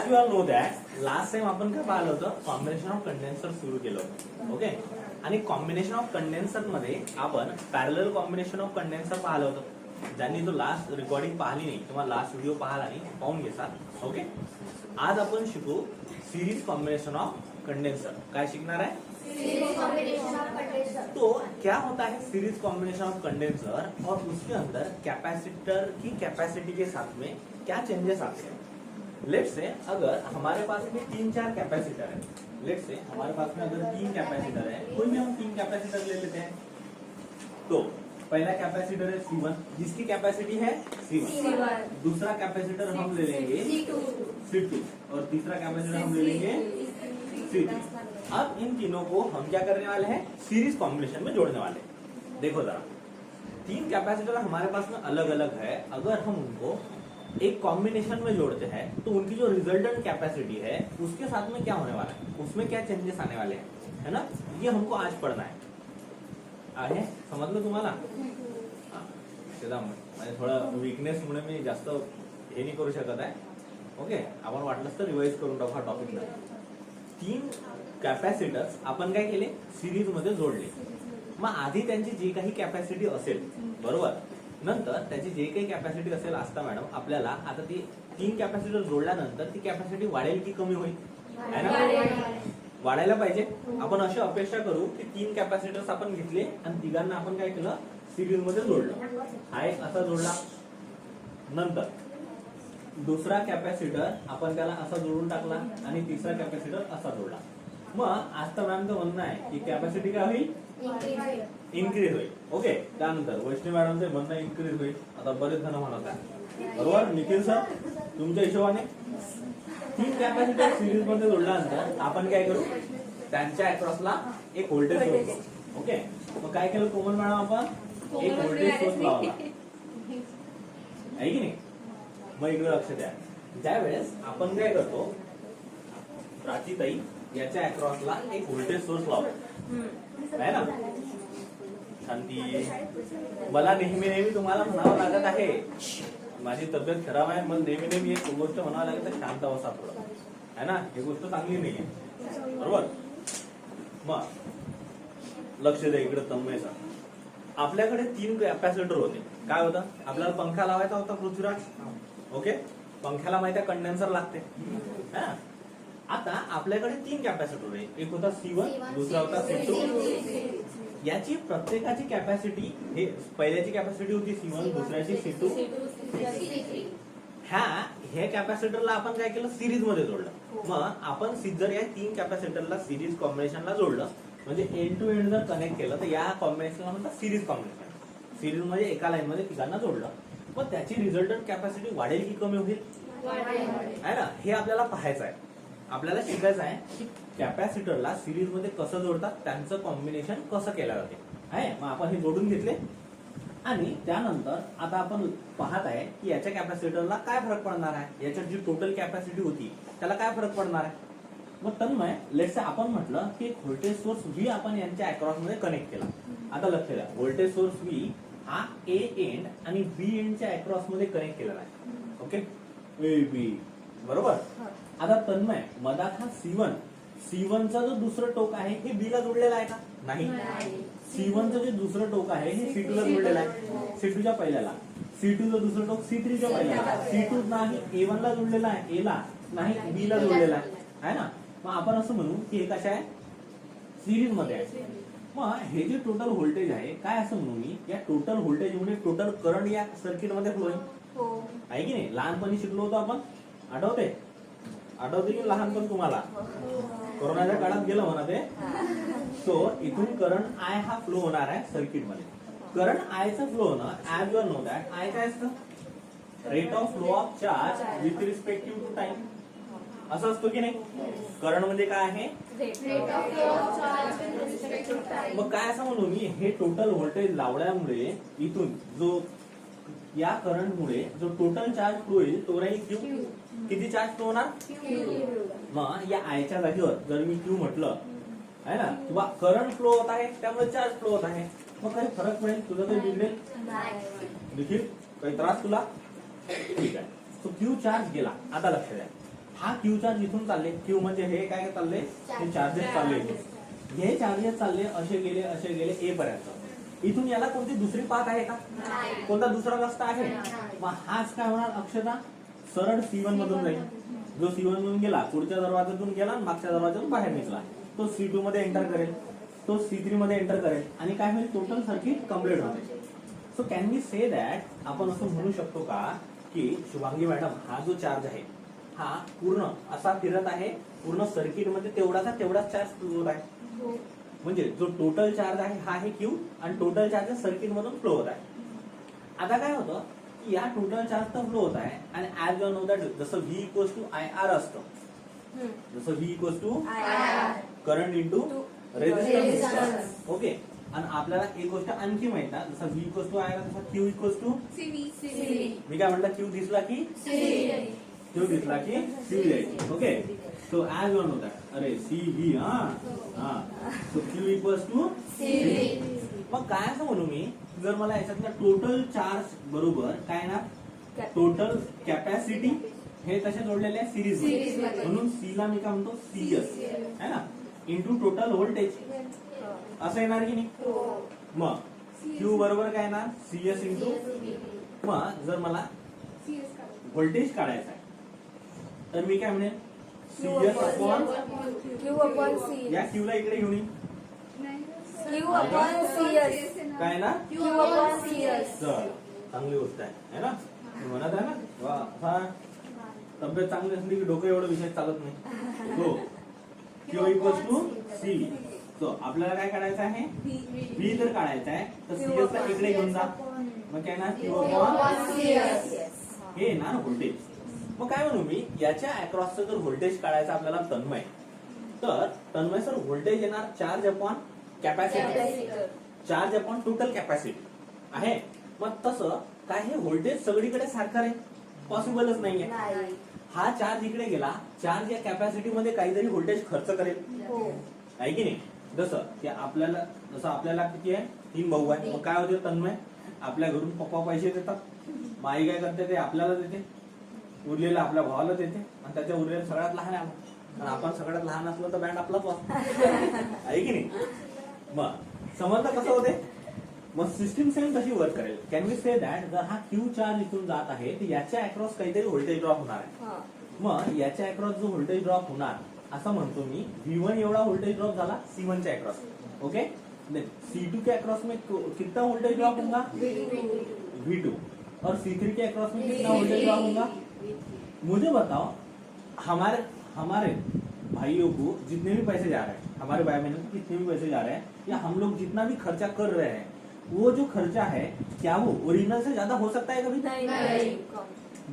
As you all know that last time आपण काय पाहिलं होतं, कॉम्बिनेशन ऑफ कंडेन्सर सुरू केलं होतं. ओके, आणि कॉम्बिनेशन ऑफ कंडेन्सर मध्ये आपण पॅरलल कॉम्बिनेशन ऑफ कंडेन्सर पाहिलं होतं. ज्यांनी तो लास्ट रेकॉर्डिंग पाहिली नाही किंवा लास्ट व्हिडिओ पाहिला नाही पाहून घेसा. ओके, आज आपण शिकू सिरीज कॉम्बिनेशन ऑफ कंडेन्सर. काय शिकणार आहे? तो क्या होता है सीरीज कॉम्बिनेशन ऑफ कंडेंसर और उसके अंदर कैपेसिटर की कैपेसिटी के साथ में क्या चेंजेस आते हैं. लेट्स से अगर हमारे पास में 3-4 कैपेसिटर है, लेट्स से हमारे पास में अगर 3 कैपेसिटर है, कोई भी हम 3 कैपेसिटर ले लेते हैं. तो पहला कैपेसिटर है C1 जिसकी कैपेसिटी है C1. दूसरा कैपेसिटर हम ले लेंगे C2 और तीसरा कैपेसिटर हम ले लेंगे C3. अब इन तीनों को हम क्या करने वाले हैं, सीरीज कॉम्बिनेशन में जोड़ने वाले हैं. देखो जरा, 3 कैपेसिटर हमारे पास में अलग अलग है. अगर हम उनको एक कॉम्बिनेशन में जोड़ते हैं तो उनकी जो रिजल्टेंट कैपेसिटी है उसके साथ में क्या होने वाला है, उसमें क्या चेंजेस आने वाले हैं, है ना. ये हमको आज पढ़ना है. आहे समजलं तुम्हाला? त्याला म्हणजे थोडं वीकनेस मुळे मी जास्त हे नाही करू शकत आहे. ओके, आपण वाटलंच तर रिवाइज करून टाकू हा टॉपिक. 3 कॅपॅसिटर्स आपण काय केले, सिरीज मध्ये जोडले. मग आधी त्यांची जी काही कॅपॅसिटी असेल, बरोबर, नंतर त्याची जे काही कॅपॅसिटी असेल असता मॅडम, आपल्याला आता ती 3 कॅपॅसिटर जोडल्यानंतर ती कॅपॅसिटी वाढेल की कमी होईल, है ना. वाढायला पाहिजे. आपण अशी अपेक्षा करू की 3 कॅपॅसिटर्स आपण घेतले आणि तिघांना आपण काय केलं, सिरीज मध्ये जोडलं. हा एक असा जोडला, नंतर दुसरा कॅपॅसिटर आपण त्याला असा जोडून टाकला आणि तिसरा कॅपॅसिटर असा जोडला. मग आज तर मॅडमचं म्हणणं आहे की कॅपॅसिटी काय होईल, इन्क्रीज होईल. ओके, त्यानंतर वैष्णवी मॅडमचं म्हणणं इन्क्रीज होईल. आता बरेच जण म्हणत आहे, बरोबर. निखिल सर, तुमच्या हिशोबाने 3 कॅपॅसिटर सिरीज मध्ये जोडल्यानंतर आपण काय करू, त्यांच्या अक्रॉसला एक व्होल्टेज सोर्स लावू. ओके, मग काय केलं कोमल मॅडम, आपण एक व्होल्टेज सोर्स लावला आहे की नाही. मग इकडे लक्ष द्या, ज्यावेळेस आपण काय करतो, प्राचीताई याच्या अक्रॉसला एक व्होल्टेज सोर्स लावतो, आहे ना. शांती, मला नेहमी तुम्हाला म्हणावं लागत आहे, माझी तब्येत खराब आहे, मग नेहमी एक गोष्ट म्हणावं लागत, शांत बसा थोडं, है ना. ही गोष्ट चांगली नाहीये, बरोबर. मग लक्ष द्या इकडे तन्मयचा. आपल्याकडे 3 कॅपॅसिटर होते. काय होतं, आपल्याला पंखा लावायचा होता पृथ्वीराज. ओके, पंख्याला माहिती आहे कंडेन्सर लागते. आता आपल्याकडे 3 कॅपॅसिटर आहे. एक होता C1, दुसरा होता C2. याची प्रत्येकाची कॅपॅसिटी, हे पहिल्याची कॅपॅसिटी होती C1, दुसऱ्याची C2. ह्या कॅपॅसिटरला आपण काय केलं, सिरीज मध्ये जोडलं. मग आपण जर या 3 कॅपॅसिटरला सिरीज कॉम्बिनेशनला जोडलं, म्हणजे एंड टू एंड जर कनेक्ट केलं तर या कॉम्बिनेशनला म्हणतात सिरीज कॉम्बिनेशन. सिरीज मध्ये एका लाईन मध्ये तिघांना जोडलं. मग त्याची रिझल्टंट कॅपॅसिटी वाढेल की कमी होईल, आहे ना. हे आपल्याला पाहायचं आहे, आपल्याला शिकायचं आहे की कॅपॅसिटरला सिरीज मध्ये कसं जोडतात, त्यांचं कॉम्बिनेशन कसं केलं जाते. आहे, मग आपण हे जोडून घेतले आणि त्यानंतर आता आपण पाहत आहे की याच्या कॅपॅसिटरला काय फरक पडणार आहे, याच्यात जी टोटल कॅपॅसिटी होती त्याला काय फरक पडणार आहे. मग तन्मय, लेट्स से आपण म्हटलं की व्होल्टेज सोर्स V आपण यांच्या अक्रॉस मध्ये कनेक्ट केला. आता लक्ष द्या, व्होल्टेज सोर्स V हा A एंड आणि B एंडच्या अक्रॉस मध्ये कनेक्ट केलेला आहे. ओके, A B, बरोबर. आता तन्मय, मधात हा C1 चा जो दुसरं टोक आहे हे B ला जोडलेला आहे का, नाही. C1 चं जे दुसरं टोक आहे हे C2 ला जोडलेलं आहे, C2 च्या पहिल्याला. C2 चं दुसरं टोक C3 च्या पहिल्याला. C2 नाही A1 ला जोडलेला आहे, A ला नाही, B ला जोडलेला आहे ना. मग आपण असं म्हणू की हे कशा आहे, सिरीज मध्ये आहे. मग हे जे टोटल व्होल्टेज आहे, काय असं म्हणू मी, या टोटल व्होल्टेज मुळे टोटल करंट या सर्किट मध्ये फ्लो आहे की नाही. लहानपणी शिकलो होतो आपण, आठवते की लहानपण तुम्हाला, कोरोनाच्या काळात गेलं म्हणा ते. सो इथून करंट I हा फ्लो होणार आहे सर्किट मध्ये. करंट I चा फ्लो होणं, as you know that, I काय असतं, rate of flow of charge with respective to time, असं असतो की नाही. करंट म्हणजे काय आहे, मग काय असं म्हणू मी, हे टोटल व्होल्टेज लावल्यामुळे इथून जो या करंट मुळे जो टोटल चार्ज फ्लो होईल तो राहील Q. किती चार्ज फ्लो होणार, मग या आयच्या जागेवर जर मी Q म्हटलं, आहे ना, किंवा करंट फ्लो होत आहे त्यामुळे चार्ज फ्लो होत आहे, मग काही फरक पडेल, तुझं काही बिघडेल देखील, काही त्रास तुला, ठीक आहे. तो Q चार्ज गेला. आता लक्ष द्या, हा क्यू चार्ज इथून चालले, क्यू म्हणजे हे काय चालले, हे चार्जेस चालले, हे चार्जेस चालले असे गेले ए पर्यंत. इथून याला कोणती दुसरी पाथ आहे का, कोणता दुसरा रस्ता आहे? मग हाच काय होणार अक्षता, सरळ C1 मधून जाईल. जो C1 मधून गेला पुढच्या दरवाजातून गेला आणि मागच्या दरवाजातून बाहेर निघाला, तो C2 मध्ये एंटर करेल, तो C3 मध्ये एंटर करेल आणि काय होईल, टोटल सर्किट कम्प्लीट होते. So can we say that, आपण असं म्हणू शकतो का की शुभांगी मॅडम हा जो चार्ज आहे हा पूर्ण असा फिरत आहे, पूर्ण सर्किट मध्ये तेवढाच चार्ज फ्लो होत आहे. म्हणजे जो टोटल चार्ज आहे हा आहे क्यू आणि टोटल चार्ज सर्किट मधून फ्लो होत आहे. आता काय होतं की या टोटल चार्ज तर फ्लो होत आहे आणि ऍज यू नो दॅट जसं V इक्वल्स टू IR असतं, जसं V equals to current into resistance. Okay, आणि आपल्याला एक गोष्ट आणखी माहित आहे, जसं V इक्वल्स टू IR तसं Q इक्वल्स टू CV. मी काय म्हटलं, क्यू दिसला की क्यू दिसला की CV आहे. Okay, so as you know that, अरे CV so Q equals to CV. मग काय असं म्हणू मी, जर मला याच्यातला टोटल चार्ज बरोबर काय ना, टोटल कॅपॅसिटी हे तसे जोडलेले आहे सिरीज मध्ये, म्हणून C ला मी काय म्हणतो CS है ना, इंटू टोटल व्होल्टेज असं येणार की नाही. मग Q बरोबर काय येणार, CS इंटू. मग जर मला व्होल्टेज काढायचा आहे तर मी काय म्हणेन, CS अपॉन या Q ला इकडे घेऊन येईन, काय ना चल, चांगली गोष्ट आहे ना, म्हणत आहे ना वा, तब्येत चांगली असली की डोकं एवढं विषय चालत नाही. तो Q इक्वल्स टू C. तो आपल्याला काय काढायचं आहे, V जर काढायचा आहे तर CS ला इकडे घेऊन जा, मग काय ना Q अपॉन हे येणार व्होल्टेज. मग काय म्हणू मी, याच्या अक्रॉसचं जर व्होल्टेज काढायचं आपल्याला तन्मय, तर तन्मय सर व्होल्टेज येणार charge upon capacity, charge upon total capacity आहे. मग तसं काय हे व्होल्टेज सगळीकडे सारखं आहे, पॉसिबलच नाहीये. हा चार्ज इकडे गेला, चार्ज या कॅपॅसिटी मध्ये काहीतरी व्होल्टेज खर्च करेल, आहे की नाही. जसं आपल्याला किती आहे, 3 भाऊ आहे. मग काय होते तन्मय, आपल्या घरून पप्पा पैसे देतात, माई काय करते ते आपल्याला देते, उरलेलं आपल्या भावाला देते आणि त्याच्या उरलेलं सगळ्यात लहान आहे आणि आपण सगळ्यात लहान असलं तर बँड आपलाच वाचतो, आहे की नाही. मग समजलं कसं होते, मग सिस्टीम सेम तशी वर्क करेल. कॅन वी से दॅट जर हा क्यू चार्ज इथून जात आहे तर याच्या अक्रॉस काहीतरी व्होल्टेज ड्रॉप होणार आहे. मग याच्या अक्रॉस जो व्होल्टेज ड्रॉप होणार, असं म्हणतो मी V1 एवढा व्होल्टेज ड्रॉप झाला C1 च्या अक्रॉस. ओके, C2 के अक्रॉस में कितना वोल्टेज ड्रॉप होगा, V2, और C3 के अक्रॉस में कितना वोल्टेज ड्रॉप होगा. मुझे बताओ, हमारे भाइयों को जितने भी पैसे जा रहे हैं, हमारे भाई बहनों को कितने भी पैसे जा रहे हैं, या हम लोग जितना भी खर्चा कर रहे हैं, वो जो खर्चा है क्या वो ओरिजिनल से ज्यादा हो सकता है कभी? नहीं.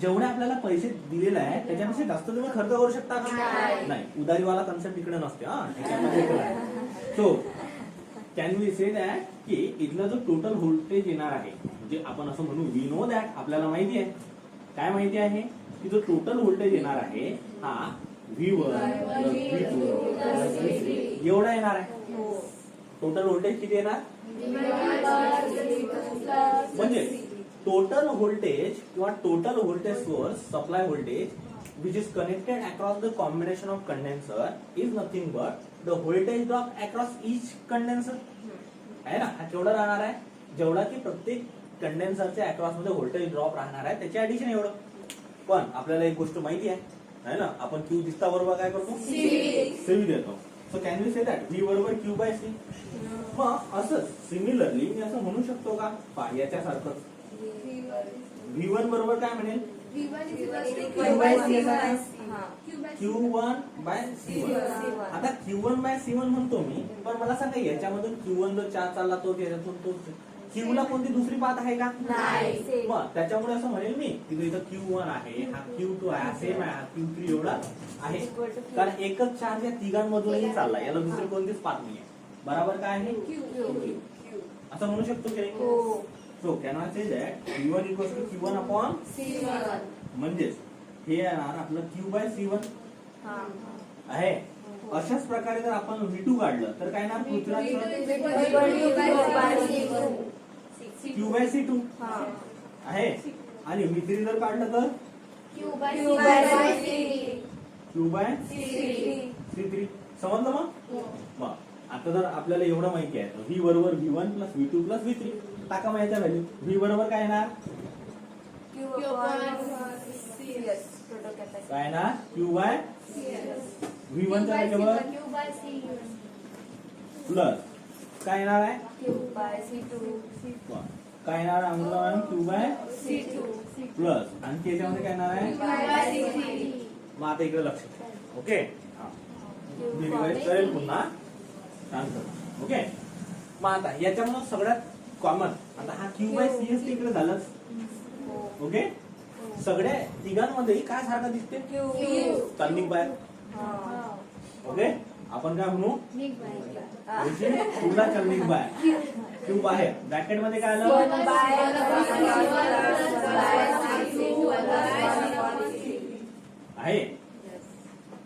जेवढे आपल्याला पैसे दिलेले आहे त्याच्यापेक्षा जास्त तुम्ही खर्च करू शकता का? नाही. उधारीवाला कन्सेप्ट इकडे नसते. So can we say that की इथला जो टोटल व्होल्टेज येणार आहे, म्हणजे आपण असं म्हणू, वी नो दॅट, आपल्याला माहिती आहे, काय माहिती आहे की जो टोटल व्होल्टेज येणार आहे हा V1 V2 V3 एवढा येणार आहे. टोटल व्होल्टेज किती येणार, म्हणजे टोटल व्होल्टेज किंवा total voltage source supply voltage which is connected across the combination of condenser is nothing but the voltage drop across each condenser. आहे ना, हा केवढा राहणार आहे, जेवढा की प्रत्येक कंडेन्सरच्या अक्रॉस मध्ये व्होल्टेज ड्रॉप राहणार आहे त्याचे ऍडिशन एवढं. पण आपल्याला एक गोष्ट माहिती आहे ना, आपण Q दिसता बरोबर काय करतो, CV देतो. So can we say that V बरोबर Q बाय C. मग असंच सिमिलरली मी असं म्हणू शकतो का, याच्यासारखं V1 बरोबर काय म्हणेल, Q1 बाय C1. आता Q1 बाय C1 म्हणतो मी, पण मला सांगा याच्यामधून Q1 जर चार्ज चालला तो त्याच्यातून तो Q ला कोणती दुसरी पाथ आहे का, नाही. मग त्याच्यामुळे असं म्हणेल मी की इथं Q1 आहे, हा Q2 आहे, सेम आहे, Q3 एवढा आहे, कारण एकच चार्ज या तिघांमधूनही चालला, याला दुसरी कोणतीच पाथ नाही आहे. बरोबर काय आहे, असं म्हणू शकतो की नाही. So can I say that V1 equals to Q1 upon C1. म्हणजेच हे येणार आपलं Q बाय C1 आहे. अशाच प्रकारे जर आपण V2 काढलं तर काय येणार, Q बाय C2 आहे. आणि V3 जर काढलं तर क्यू बाय C3 समजलं मग आता जर आपल्याला एवढं माहिती आहे तर V बरोबर V1 plus V2 plus V3 टाका माहिती आहे व्हॅल्यू V बरोबर काय येणार काय ना Q बाय V1 च्या जागेवर प्लस काय येणार आहे काय येणार आहे Amruta madam Q by plus आणि त्याच्यामध्ये काय येणार आहे मग आता इकडे लक्ष द्या ओके मी रिवाइज करेल पुन्हा शांत ओके मग आता याच्यामुळे सगळ्यात कॉमन आता हा Q बाय CS इकडे झालंच ओके सगळ्या तिघांमध्ये काय सारखं दिसते चांदणी बाहेर ओके आपण काय म्हणू क्यूला चांदणी बाहेर क्यू बाहेर ब्रॅकेट मध्ये काय आलं आहे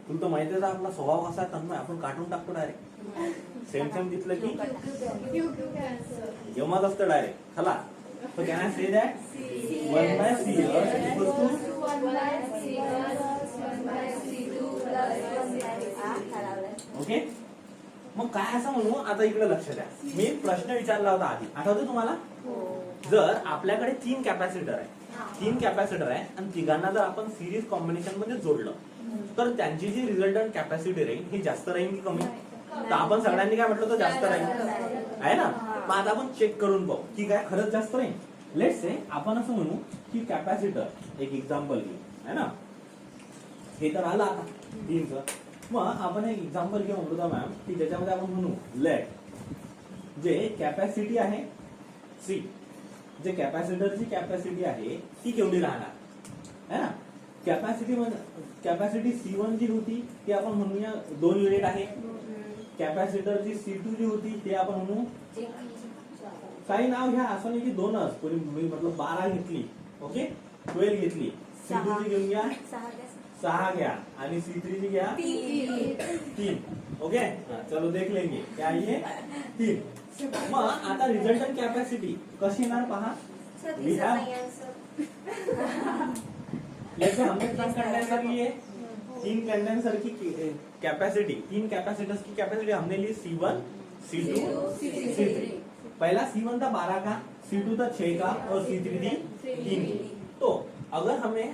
तुला तर माहिती आहे आपला स्वभाव कसा तन्मय आपण काढून टाकतो डायरेक्ट सेम सेम दिसलं की जमात असतं डायरेक्ट चला So can I say that 1 by C equals to okay मग काय असं म्हणू आता इकडे लक्ष द्या मी प्रश्न विचारला होता आधी आठवतं तुम्हाला जर आपल्याकडे 3 कॅपॅसिटर आहे आणि तिघांना जर आपण सिरीज कॉम्बिनेशन मध्ये जोडलं तर त्यांची जी रिझल्टंट कॅपॅसिटी राहील ही जास्त राहील की कमी तर आपण सगळ्यांनी काय म्हटलं तर जास्त राहील आहे ना मग आता आपण चेक करून पाहू की काय खरंच जास्त राहील लेट्स से आपण असं म्हणू की कॅपॅसिटर एक एक्झाम्पल घेऊ है ना हे तर आलं आता 3चं मग आपण एक एक्झाम्पल घेऊ अमृता मॅम की ज्याच्यामध्ये आपण म्हणू लेट जे कॅपॅसिटी आहे सी जे कॅपॅसिटरची कॅपॅसिटी आहे ती केवढी राहणार है ना कॅपॅसिटी C1 जी होती ती आपण म्हणूया 2 युनिट आहे कॅपॅसिटरची C2 जी होती ते आपण म्हणू काही नाव घ्या असं नाही की 2च कोणी मतलब 12 घेतली ओके 12 घेतली C2 ची घेऊन घ्या 6 घ्या आणि C3 ची घ्या 3 ओके चलो देख लेंगे क्या ये 3 मग आता रिझल्टंट कॅपॅसिटी कशी येणार पहा वी हॅव जैसे हमने कंडेंसर लिए 3 कंडेंसर की कैपेसिटी 3 कैपेसिटर्स की कैपेसिटी हमने ली C1 C2 C3 पहला C1 था 12 का C2 था 6 का और C3 थी 3 की तो अगर हमें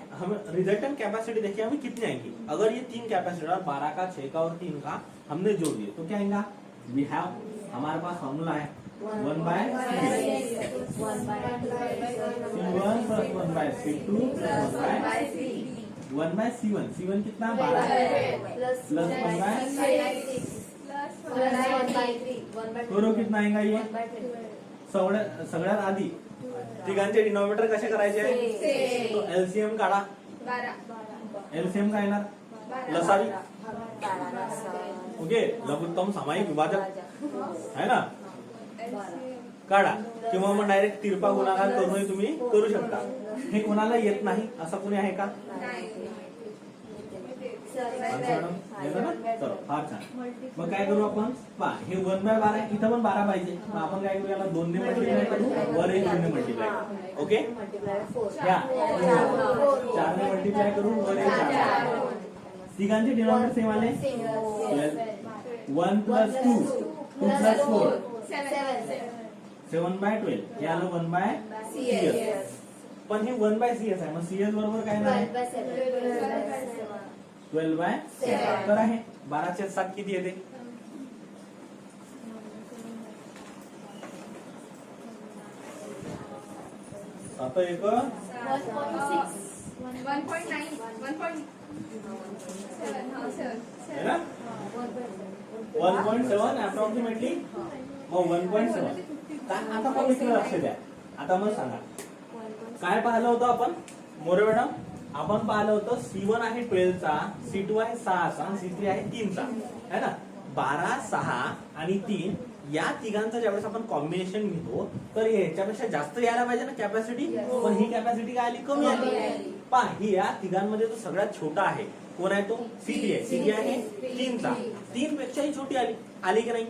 रिजल्टेंट कैपेसिटी देखिए हमें कितनी आएंगी अगर ये 3 कैपेसिटर 12 का 6 का और 3 का हमने जोड़ दिए तो क्या आएगा वी हैव हमारे पास फॉर्मूला है 1 by C1 plus 1 by C2 plus 1 by C1 C1 कितना 12 प्लस 1 by करो कितना आएगा ये सगळ्यात आधी तिघांचे डिनॉमिनेटर कसे करायचे तो एलसीएम काढा एलसीएम काय येणार लसावी ओके लघुत्तम सामायिक विभाजक है ना काढा किंवा मग डायरेक्ट तिरपा गुणाकार करूनही तुम्ही करू शकता हे कोणाला येत नाही असं कोणी आहे का येतं ना चलो फार छान मग काय करू आपण पहा हे 1 by 12 इथं पण 12 पाहिजे मग आपण काय करू याला 2 ने मल्टिप्लाय करू वर 2 ने मल्टिप्लाय ओके या 4 ने मल्टिप्लाय करू वर 4 तिघांचे डिनॉमिनेटर सेम आले 1 plus 2 2 plus 4 7 by 12 याला 1 by CS पण हे 1 by CS आहे मग CS बरोबर काय नाही 12 by 7 तर आहे 12/7 किती येते आता एक 1.7 अप्रॉक्सिमेटली मग 1.7 आता पण इकडे लक्ष द्या आता मग सांगा काय पाहिलं होतं आपण मोरे मॅडम आपण पाहिलं होतं C1 आहे 12 चा C2 आहे 6 चा C3 आहे 3 चा है ना 12 6 आणि 3 या तिघांचं ज्यावेळेस आपण कॉम्बिनेशन घेतो तर याच्यापेक्षा जास्त यायला पाहिजे ना कॅपॅसिटी पण ही कॅपॅसिटी काय आली कमी आली पहा ही या तिघांमध्ये जो सगळ्यात छोटा आहे कोण आहे तो C3 आहे C3 आहे 3 चा 3 पेक्षाही छोटी आली की नाही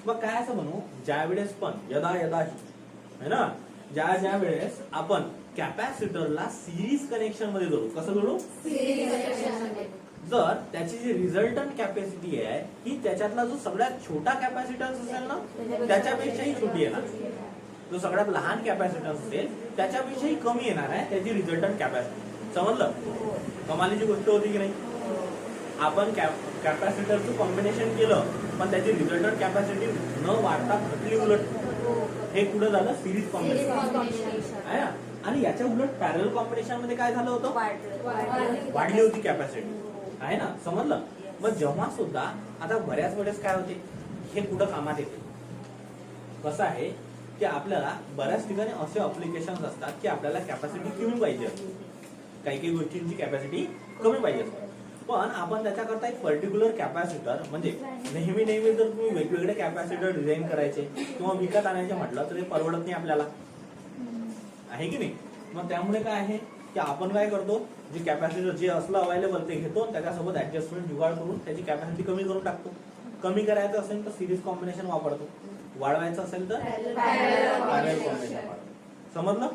मग काय असं म्हणू ज्या वेळेस पण यदा है ना ज्या वेळेस आपण कॅपॅसिटरला सिरीज कनेक्शन मध्ये जोडू कसं जोडू तर त्याची जी रिझल्टंट कॅपॅसिटी आहे ही त्याच्यातला जो सगळ्यात छोटा कॅपॅसिटन्स असेल ना त्याच्यापेक्षाही छोटी येणार. जो सगळ्यात लहान कॅपॅसिटन्स असेल त्याच्यापेक्षाही कमी येणार आहे त्याची रिझल्टंट कॅपॅसिटी. समजलं? कमालीची गोष्ट होती की नाही? आपण कॅपॅसिटरचं कॉम्बिनेशन केलं पण त्याची रिझल्टंट कॅपॅसिटी न वाढता घटली उलट. हे कुठं झालं? सिरीज कॉम्बिनेशन आहे ना. आणि याच्या उलट पॅरलल कॉम्बिनेशन मध्ये काय झालं होतं? वाढली होती कॅपॅसिटी आहे ना. समजलं? मग जेव्हा सुद्धा आता बऱ्याच वेळेस काय होते हे कुठं कामात येते. कसं आहे की आपल्याला बऱ्याच ठिकाणी असे अप्लिकेशन असतात की आपल्याला कॅपॅसिटी कमी पाहिजे असते. काही गोष्टींची कॅपॅसिटी कमी पाहिजे असते. पण आपण त्याच्याकरता एक पर्टिक्युलर कॅपॅसिटर म्हणजे नेहमी जर तुम्ही वेगवेगळे कॅपॅसिटर डिझाईन करायचे किंवा विकत आणायचे म्हटलं तर ते परवडत नाही आपल्याला. आहे की नाही? मग त्यामुळे काय आहे की आपण काय करतो जे कॅपॅसिटर जे असलं अवेलेबल ते घेतो त्याच्यासोबत ऍडजस्टमेंट जुगाड करून त्याची कॅपॅसिटी कमी करून टाकतो. कमी करायचं असेल तर सिरीज कॉम्बिनेशन वापरतो. वाढवायचं असेल तर पॅरलल कॉम्बिनेशन वापरतो. समजलं?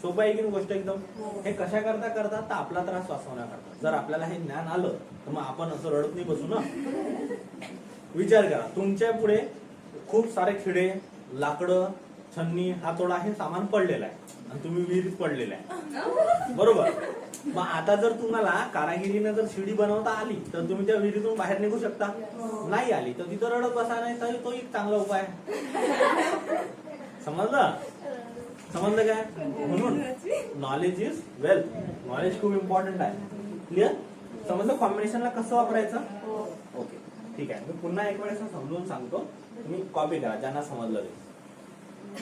सोपं आहे की नाही गोष्ट एकदम? हे कशा करता करतात तर आपला त्रास वाचवण्याकरता. जर आपल्याला हे ज्ञान आलं तर मग आपण असं रडत नाही बसू ना. विचार करा तुमच्या पुढे खूप सारे खिडे, लाकडं, छन्नी, हातोडा हे सामान पडलेलं आहे आणि तुम्ही विहिरीत पडलेलं आहे. बरोबर? मग आता जर तुम्हाला कारागिरीने जर शिडी बनवता आली तर तुम्ही त्या विहिरीतून बाहेर निघू शकता. नाही आली तर तिथं रडत बसा नाही तर तो एक चांगला उपाय. समजलं? समजलं काय? म्हणून नॉलेज इज वेल्थ. नॉलेज खूप इम्पॉर्टंट आहे. क्लिअर? समजलं कॉम्बिनेशनला कसं वापरायचं? ओके ठीक आहे. मी पुन्हा एक वेळेस समजून सांगतो. तुम्ही कॉपी करा ज्यांना समजलं ते.